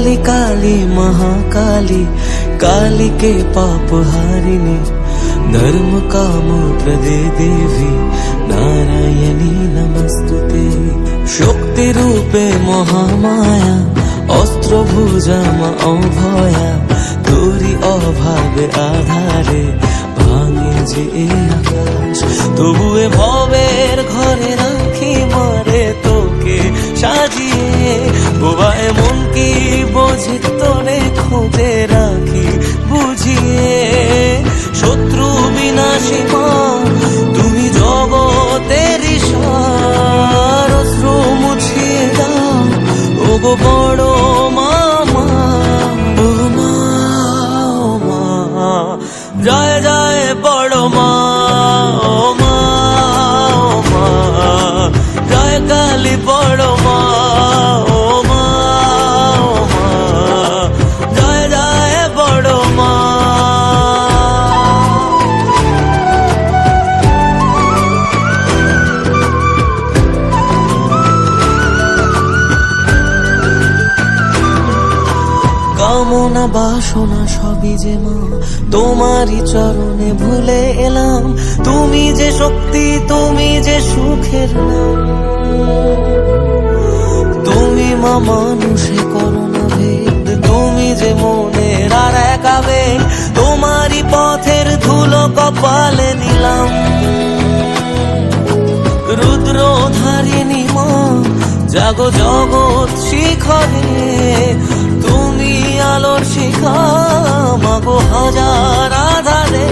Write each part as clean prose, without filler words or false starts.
काली काली महाकाली, काली के पाप हारिणी, धर्म काम प्रदे देवी, नारायणी नमस्तुते। शक्ति रूपे महामाया, अस्त्र भुजा मा अभया, तोरी अभावे आधारे भांगे जे आकाश। तबुए भवेर घरे राखी मारे तोके साजिए, बोबाए मन की बोझे तोरे खोजे राखी बुझिए। शत्रु विनाशी मां तुमी जगतेर ईश्वर, अश्रु मुछिए दाओ ओगो बड़ो मामा। ओ मा ओ मा, जय जय बड़ो मा। ओ मा ओ मा, जय काली बड़ो मा। ओ मा ओ मा, जय जय बड़ो मा। কামনা বাসনা সবই যে মা তোমারই চরণে ভুলে এলাম। তুমি যে শক্তি, তুমি যে সুখের নাম। তুমি মা মানুষে করো না ভেদ, তুমি যে মনের আর এক আবেগ। তোমারই পথের ধুলো কপালে নিলাম। রুদ্রধারিণী মা জাগো জগৎ শিখরে, তুমি আলোর শিখা মাগো হাজার আধারে।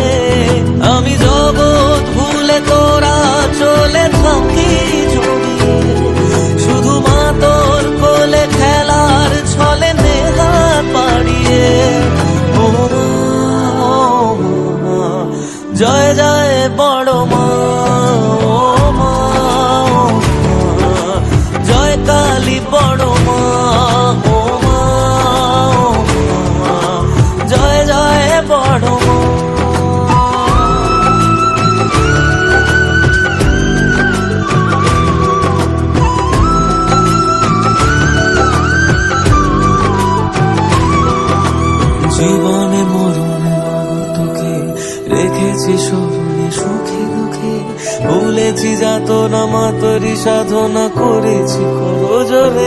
আমি জগৎ ভুলে তোরা চলে থাকি জড়িয়ে, শুধু মা তোর কোলে খেলার ছলে নেহাত পাড়িয়ে। ও মা, জয় জয় বড় মা। ও মা ও মা, জয় কালী বড় মা। ও মা ও মা, জয় জয় বড় মা। জীবনে মরণে মাগো তোকে রেখেছি স্মরণে, সুখে দুঃখে ভুলেছি যাতনা, মা তোরই সাধনা করেছি করজোরে।